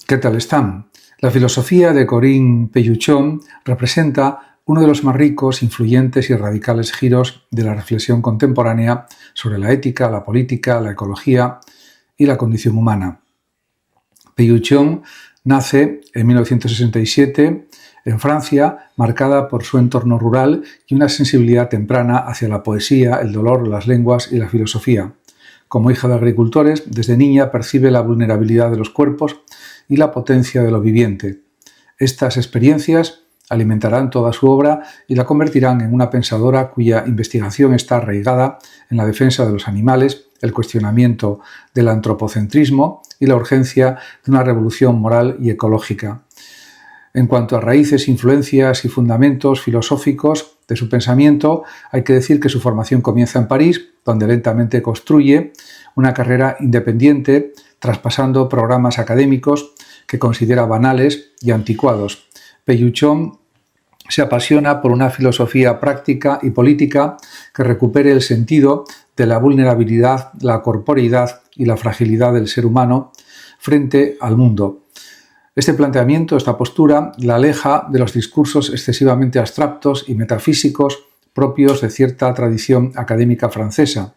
¿Qué tal están? La filosofía de Corinne Pelluchon representa uno de los más ricos, influyentes y radicales giros de la reflexión contemporánea sobre la ética, la política, la ecología y la condición humana. Pelluchon nace en 1967 en Francia, marcada por su entorno rural y una sensibilidad temprana hacia la poesía, el dolor, las lenguas y la filosofía. Como hija de agricultores, desde niña percibe la vulnerabilidad de los cuerpos y la potencia de lo viviente. Estas experiencias alimentarán toda su obra y la convertirán en una pensadora cuya investigación está arraigada en la defensa de los animales, el cuestionamiento del antropocentrismo y la urgencia de una revolución moral y ecológica. En cuanto a raíces, influencias y fundamentos filosóficos de su pensamiento, hay que decir que su formación comienza en París, donde lentamente construye una carrera independiente, traspasando programas académicos que considera banales y anticuados. Pelluchon se apasiona por una filosofía práctica y política que recupere el sentido de la vulnerabilidad, la corporeidad y la fragilidad del ser humano frente al mundo. Este planteamiento, esta postura, la aleja de los discursos excesivamente abstractos y metafísicos propios de cierta tradición académica francesa.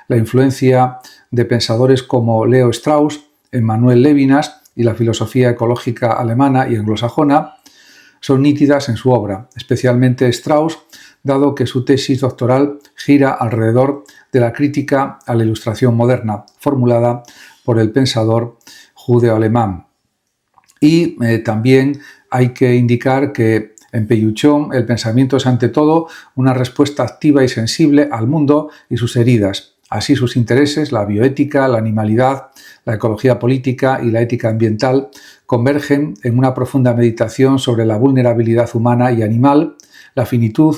La influencia de pensadores como Leo Strauss, Emmanuel Levinas y la filosofía ecológica alemana y anglosajona son nítidas en su obra, especialmente Strauss, dado que su tesis doctoral gira alrededor de la crítica a la Ilustración moderna, formulada por el pensador judeo-alemán. Y también hay que indicar que en Pelluchon el pensamiento es ante todo una respuesta activa y sensible al mundo y sus heridas. Así sus intereses, la bioética, la animalidad, la ecología política y la ética ambiental convergen en una profunda meditación sobre la vulnerabilidad humana y animal, la finitud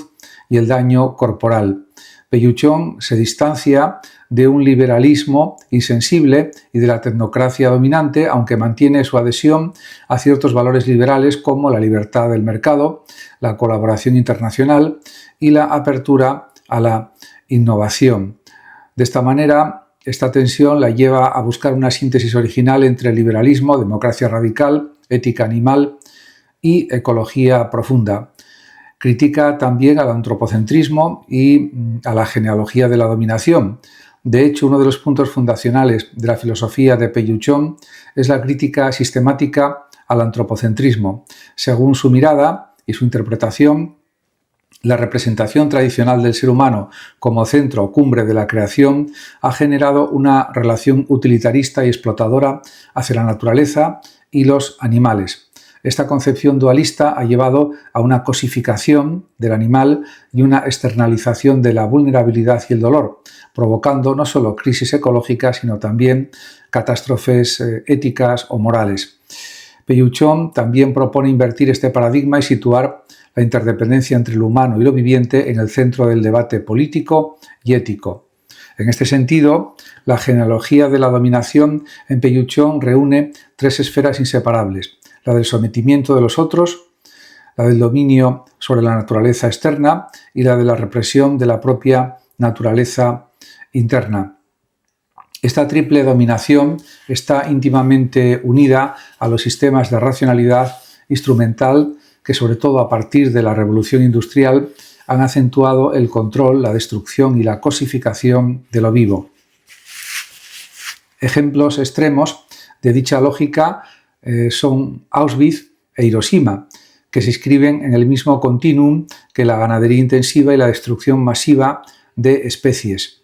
y el daño corporal. Pelluchon se distancia de un liberalismo insensible y de la tecnocracia dominante, aunque mantiene su adhesión a ciertos valores liberales como la libertad del mercado, la colaboración internacional y la apertura a la innovación. De esta manera, esta tensión la lleva a buscar una síntesis original entre liberalismo, democracia radical, ética animal y ecología profunda. Critica también al antropocentrismo y a la genealogía de la dominación. De hecho, uno de los puntos fundacionales de la filosofía de Pelluchon es la crítica sistemática al antropocentrismo. Según su mirada y su interpretación, la representación tradicional del ser humano como centro o cumbre de la creación ha generado una relación utilitarista y explotadora hacia la naturaleza y los animales. Esta concepción dualista ha llevado a una cosificación del animal y una externalización de la vulnerabilidad y el dolor, provocando no solo crisis ecológicas, sino también catástrofes éticas o morales. Pelluchon también propone invertir este paradigma y situar la interdependencia entre lo humano y lo viviente en el centro del debate político y ético. En este sentido, la genealogía de la dominación en Pelluchon reúne tres esferas inseparables: la del sometimiento de los otros, la del dominio sobre la naturaleza externa y la de la represión de la propia naturaleza interna. Esta triple dominación está íntimamente unida a los sistemas de racionalidad instrumental que, sobre todo a partir de la revolución industrial, han acentuado el control, la destrucción y la cosificación de lo vivo. Ejemplos extremos de dicha lógica son Auschwitz e Hiroshima, que se inscriben en el mismo continuum que la ganadería intensiva y la destrucción masiva de especies.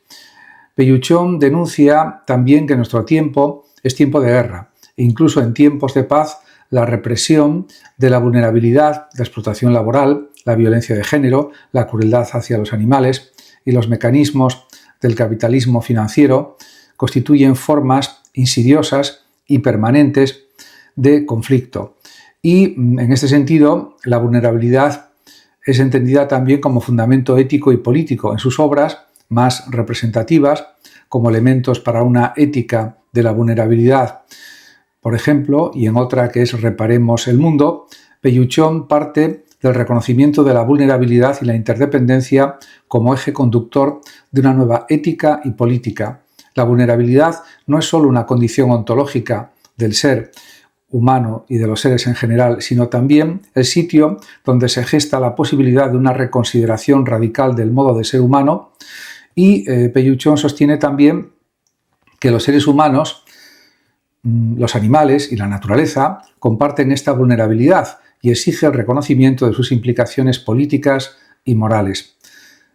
Pelluchon denuncia también que nuestro tiempo es tiempo de guerra, e incluso en tiempos de paz la represión de la vulnerabilidad, la explotación laboral, la violencia de género, la crueldad hacia los animales y los mecanismos del capitalismo financiero constituyen formas insidiosas y permanentes de conflicto. Y en este sentido, la vulnerabilidad es entendida también como fundamento ético y político en sus obras más representativas, como elementos para una ética de la vulnerabilidad. Por ejemplo, y en otra que es Reparemos el mundo, Pelluchon parte del reconocimiento de la vulnerabilidad y la interdependencia como eje conductor de una nueva ética y política. La vulnerabilidad no es solo una condición ontológica del ser humano y de los seres en general, sino también el sitio donde se gesta la posibilidad de una reconsideración radical del modo de ser humano. Y Pelluchón sostiene también que los seres humanos, los animales y la naturaleza comparten esta vulnerabilidad y exige el reconocimiento de sus implicaciones políticas y morales.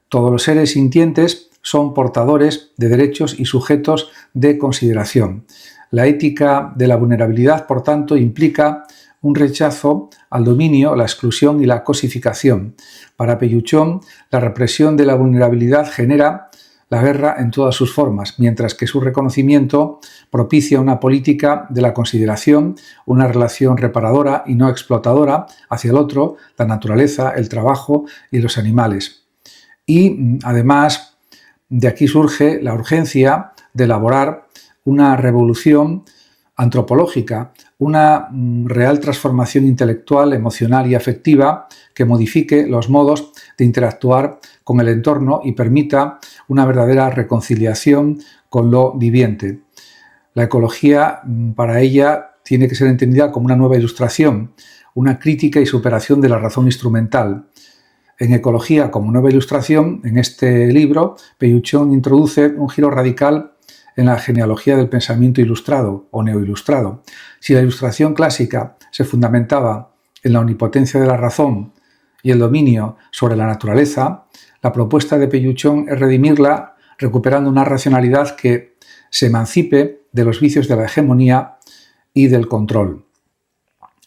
Todos los seres sintientes son portadores de derechos y sujetos de consideración. La ética de la vulnerabilidad, por tanto, implica un rechazo al dominio, la exclusión y la cosificación. Para Pelluchón, la represión de la vulnerabilidad genera la guerra en todas sus formas, mientras que su reconocimiento propicia una política de la consideración, una relación reparadora y no explotadora hacia el otro, la naturaleza, el trabajo y los animales. Y además, de aquí surge la urgencia de elaborar una revolución antropológica, una real transformación intelectual, emocional y afectiva que modifique los modos de interactuar con el entorno y permita una verdadera reconciliación con lo viviente. La ecología, para ella, tiene que ser entendida como una nueva ilustración, una crítica y superación de la razón instrumental. En Ecología como nueva ilustración, en este libro, Pelluchón introduce un giro radical en la genealogía del pensamiento ilustrado o neoilustrado. Si la ilustración clásica se fundamentaba en la omnipotencia de la razón y el dominio sobre la naturaleza, la propuesta de Pelluchón es redimirla recuperando una racionalidad que se emancipe de los vicios de la hegemonía y del control.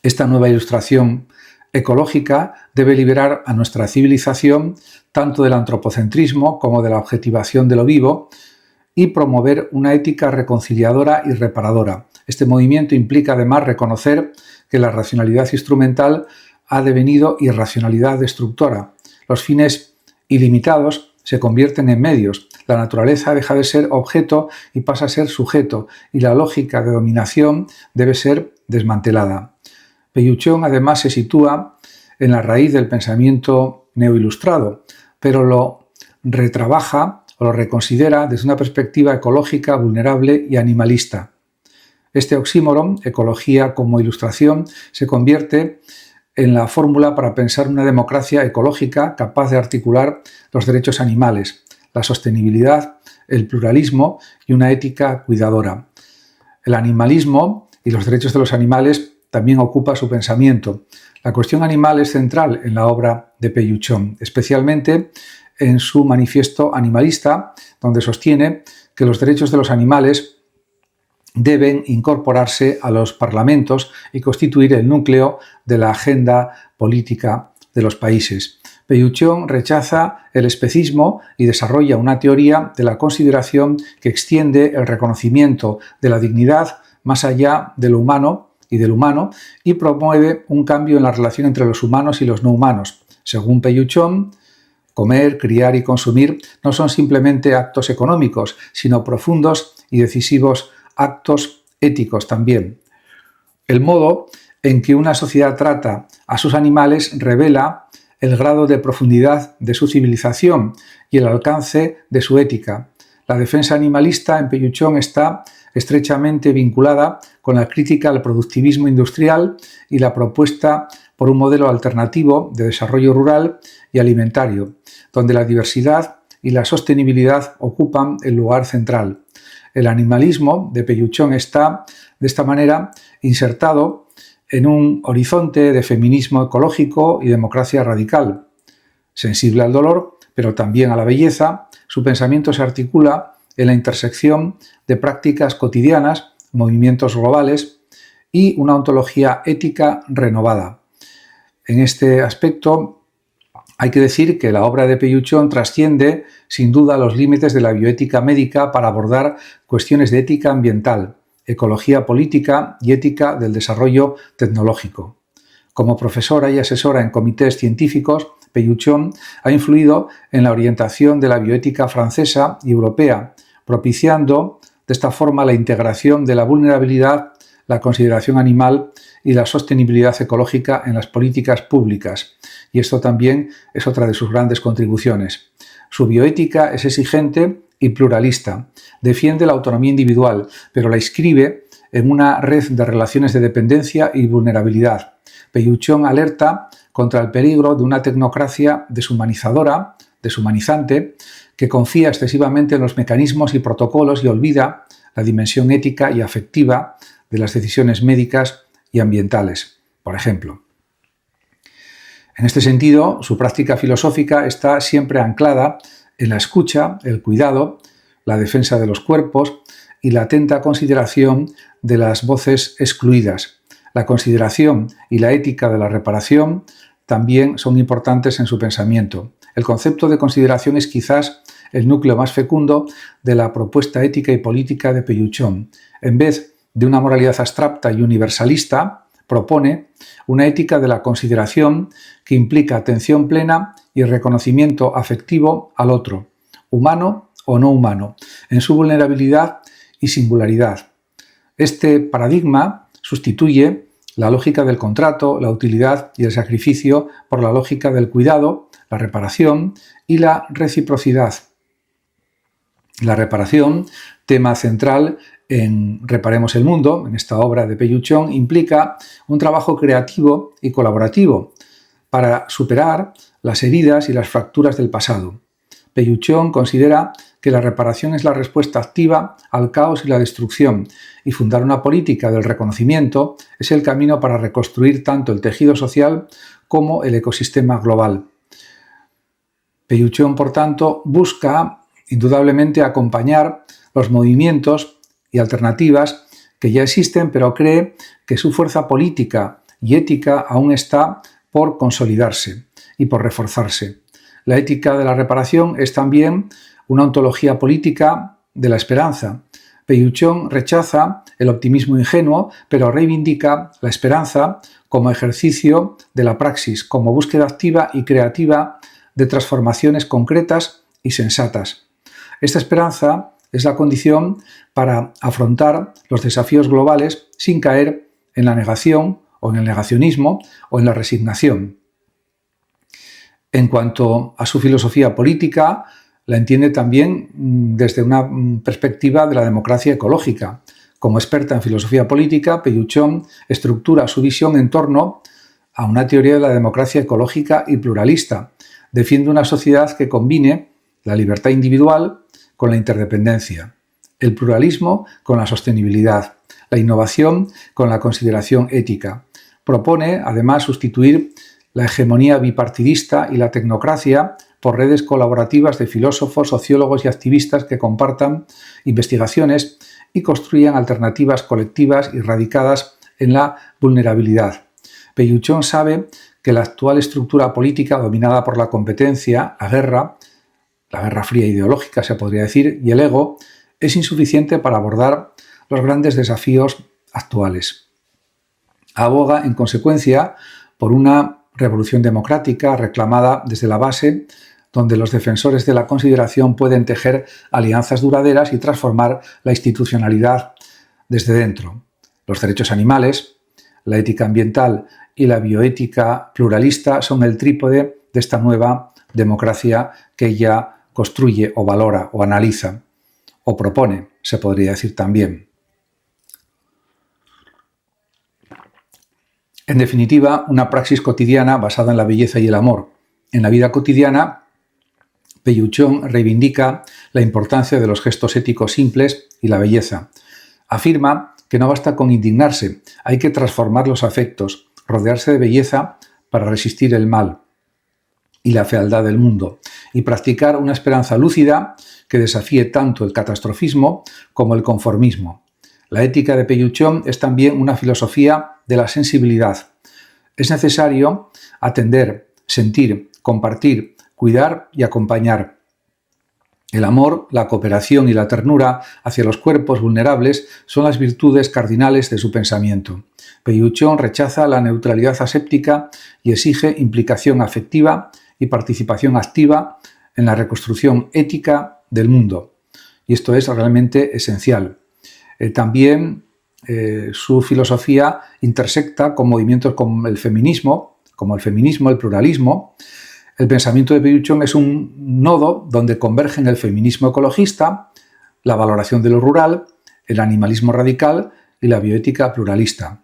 Esta nueva ilustración ecológica debe liberar a nuestra civilización tanto del antropocentrismo como de la objetivación de lo vivo y promover una ética reconciliadora y reparadora. Este movimiento implica además reconocer que la racionalidad instrumental ha devenido irracionalidad destructora. Los fines ilimitados se convierten en medios. La naturaleza deja de ser objeto y pasa a ser sujeto, y la lógica de dominación debe ser desmantelada. Pelluchón además se sitúa en la raíz del pensamiento neoilustrado, pero lo retrabaja o lo reconsidera desde una perspectiva ecológica, vulnerable y animalista. Este oxímoron, ecología como ilustración, se convierte en la fórmula para pensar una democracia ecológica capaz de articular los derechos animales, la sostenibilidad, el pluralismo y una ética cuidadora. El animalismo y los derechos de los animales también ocupa su pensamiento. La cuestión animal es central en la obra de Pelluchón, especialmente en su manifiesto animalista, donde sostiene que los derechos de los animales deben incorporarse a los parlamentos y constituir el núcleo de la agenda política de los países. Pelluchón rechaza el especismo y desarrolla una teoría de la consideración que extiende el reconocimiento de la dignidad más allá de lo humano y promueve un cambio en la relación entre los humanos y los no humanos. Según Pelluchón, comer, criar y consumir no son simplemente actos económicos, sino profundos y decisivos actos éticos también. El modo en que una sociedad trata a sus animales revela el grado de profundidad de su civilización y el alcance de su ética. La defensa animalista en Pelluchón está estrechamente vinculada con la crítica al productivismo industrial y la propuesta por un modelo alternativo de desarrollo rural y alimentario, donde la diversidad y la sostenibilidad ocupan el lugar central. El animalismo de Pelluchón está, de esta manera, insertado en un horizonte de feminismo ecológico y democracia radical. Sensible al dolor, pero también a la belleza, su pensamiento se articula en la intersección de prácticas cotidianas, movimientos globales y una ontología ética renovada. En este aspecto, hay que decir que la obra de Pelluchón trasciende, sin duda, los límites de la bioética médica para abordar cuestiones de ética ambiental, ecología política y ética del desarrollo tecnológico. Como profesora y asesora en comités científicos, Pelluchón ha influido en la orientación de la bioética francesa y europea, propiciando de esta forma la integración de la vulnerabilidad, la consideración animal y la sostenibilidad ecológica en las políticas públicas. Y esto también es otra de sus grandes contribuciones. Su bioética es exigente y pluralista. Defiende la autonomía individual, pero la inscribe en una red de relaciones de dependencia y vulnerabilidad. Peyuchon alerta contra el peligro de una tecnocracia deshumanizadora, deshumanizante, que confía excesivamente en los mecanismos y protocolos y olvida la dimensión ética y afectiva de las decisiones médicas y ambientales, por ejemplo. En este sentido, su práctica filosófica está siempre anclada en la escucha, el cuidado, la defensa de los cuerpos y la atenta consideración de las voces excluidas. La consideración y la ética de la reparación también son importantes en su pensamiento. El concepto de consideración es quizás el núcleo más fecundo de la propuesta ética y política de Peyuchon. En vez de una moralidad abstracta y universalista, propone una ética de la consideración que implica atención plena y reconocimiento afectivo al otro, humano o no humano, en su vulnerabilidad y singularidad. Este paradigma sustituye la lógica del contrato, la utilidad y el sacrificio por la lógica del cuidado, la reparación y la reciprocidad. La reparación, tema central en Reparemos el Mundo, en esta obra de Peyuchon, implica un trabajo creativo y colaborativo para superar las heridas y las fracturas del pasado. Peyuchon considera que la reparación es la respuesta activa al caos y la destrucción, y fundar una política del reconocimiento es el camino para reconstruir tanto el tejido social como el ecosistema global. Peyuchon, por tanto, busca indudablemente acompañar los movimientos y alternativas que ya existen, pero cree que su fuerza política y ética aún está por consolidarse y por reforzarse. La ética de la reparación es también una ontología política de la esperanza. Peyuchon rechaza el optimismo ingenuo, pero reivindica la esperanza como ejercicio de la praxis, como búsqueda activa y creativa de transformaciones concretas y sensatas. Esta esperanza es la condición para afrontar los desafíos globales sin caer en la negación o en el negacionismo o en la resignación. En cuanto a su filosofía política, la entiende también desde una perspectiva de la democracia ecológica. Como experta en filosofía política, Peyuchon estructura su visión en torno a una teoría de la democracia ecológica y pluralista. Defiende una sociedad que combine la libertad individual con la interdependencia, el pluralismo con la sostenibilidad, la innovación con la consideración ética. Propone, además, sustituir la hegemonía bipartidista y la tecnocracia por redes colaborativas de filósofos, sociólogos y activistas que compartan investigaciones y construyan alternativas colectivas y radicadas en la vulnerabilidad. Peyuchon sabe que la actual estructura política dominada por la competencia, la guerra fría ideológica se podría decir, y el ego, es insuficiente para abordar los grandes desafíos actuales. Aboga, en consecuencia, por una revolución democrática reclamada desde la base, donde los defensores de la consideración pueden tejer alianzas duraderas y transformar la institucionalidad desde dentro. Los derechos animales, la ética ambiental y la bioética pluralista son el trípode de esta nueva democracia que ella construye o valora o analiza o propone, se podría decir también. En definitiva, una praxis cotidiana basada en la belleza y el amor. En la vida cotidiana, Peyuchon reivindica la importancia de los gestos éticos simples y la belleza. Afirma que no basta con indignarse, hay que transformar los afectos, rodearse de belleza para resistir el mal y la fealdad del mundo, y practicar una esperanza lúcida que desafíe tanto el catastrofismo como el conformismo. La ética de Peyuchon es también una filosofía de la sensibilidad. Es necesario atender, sentir, compartir, cuidar y acompañar. El amor, la cooperación y la ternura hacia los cuerpos vulnerables son las virtudes cardinales de su pensamiento. Peyuchon rechaza la neutralidad aséptica y exige implicación afectiva y participación activa en la reconstrucción ética del mundo. Y esto es realmente esencial. También su filosofía intersecta con movimientos como el feminismo, el pluralismo. El pensamiento de Peyuchon es un nodo donde convergen el feminismo ecologista, la valoración de lo rural, el animalismo radical y la bioética pluralista.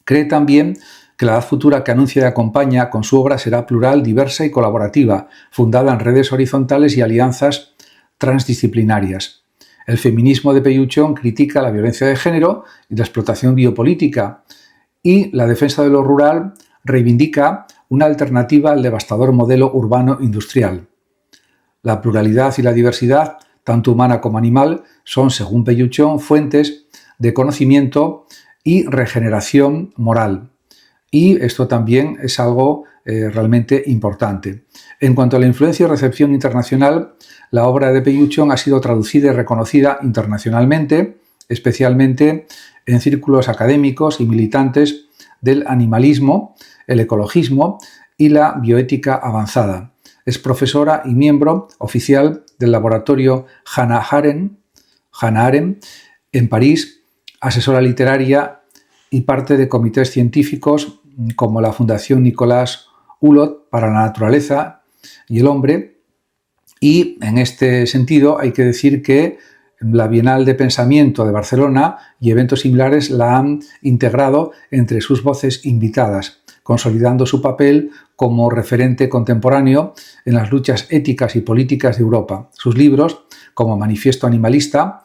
Cree también que la edad futura que anuncia y acompaña con su obra será plural, diversa y colaborativa, fundada en redes horizontales y alianzas transdisciplinarias. El feminismo de Peyuchón critica la violencia de género y la explotación biopolítica, y la defensa de lo rural reivindica una alternativa al devastador modelo urbano industrial. La pluralidad y la diversidad, tanto humana como animal, son, según Peyuchón, fuentes de conocimiento y regeneración moral. Y esto también es algo realmente importante. En cuanto a la influencia y recepción internacional, la obra de Peyuchón ha sido traducida y reconocida internacionalmente, especialmente en círculos académicos y militantes del animalismo, el ecologismo y la bioética avanzada. Es profesora y miembro oficial del laboratorio Hannah Arendt en París, asesora literaria y parte de comités científicos como la Fundación Nicolás Hulot para la Naturaleza y el Hombre. Y en este sentido hay que decir que la Bienal de Pensamiento de Barcelona y eventos similares la han integrado entre sus voces invitadas, consolidando su papel como referente contemporáneo en las luchas éticas y políticas de Europa. Sus libros, como Manifiesto Animalista,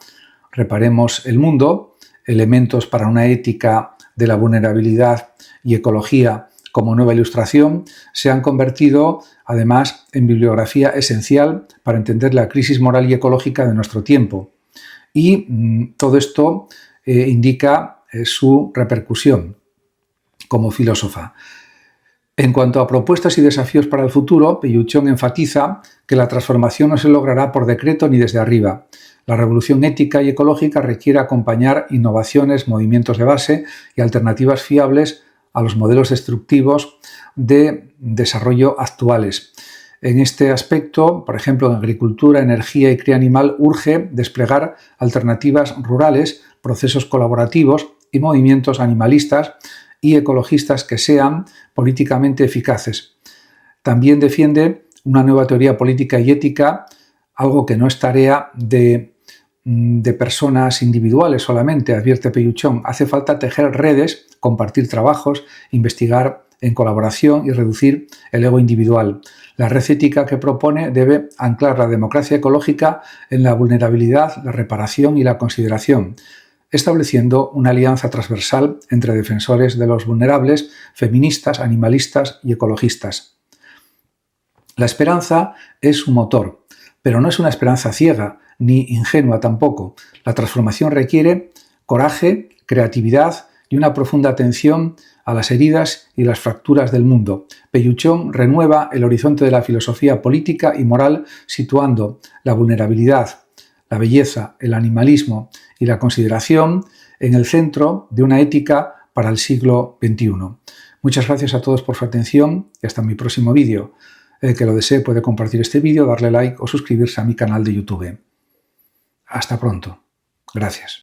Reparemos el Mundo, Elementos para una ética de la vulnerabilidad y ecología como nueva ilustración, se han convertido además en bibliografía esencial para entender la crisis moral y ecológica de nuestro tiempo. Y todo esto indica su repercusión como filósofa. En cuanto a propuestas y desafíos para el futuro, Peyuchón enfatiza que la transformación no se logrará por decreto ni desde arriba. La revolución ética y ecológica requiere acompañar innovaciones, movimientos de base y alternativas fiables a los modelos destructivos de desarrollo actuales. En este aspecto, por ejemplo, en agricultura, energía y cría animal, urge desplegar alternativas rurales, procesos colaborativos y movimientos animalistas y ecologistas que sean políticamente eficaces. También defiende una nueva teoría política y ética, algo que no es tarea de personas individuales solamente, advierte Peyuchón. Hace falta tejer redes, compartir trabajos, investigar en colaboración y reducir el ego individual. La red ética que propone debe anclar la democracia ecológica en la vulnerabilidad, la reparación y la consideración, estableciendo una alianza transversal entre defensores de los vulnerables, feministas, animalistas y ecologistas. La esperanza es su motor, pero no es una esperanza ciega ni ingenua tampoco. La transformación requiere coraje, creatividad y una profunda atención a las heridas y las fracturas del mundo. Peyuchón renueva el horizonte de la filosofía política y moral, situando la vulnerabilidad, la belleza, el animalismo y la consideración en el centro de una ética para el siglo XXI. Muchas gracias a todos por su atención y hasta mi próximo vídeo. El que lo desee puede compartir este vídeo, darle like o suscribirse a mi canal de YouTube. Hasta pronto. Gracias.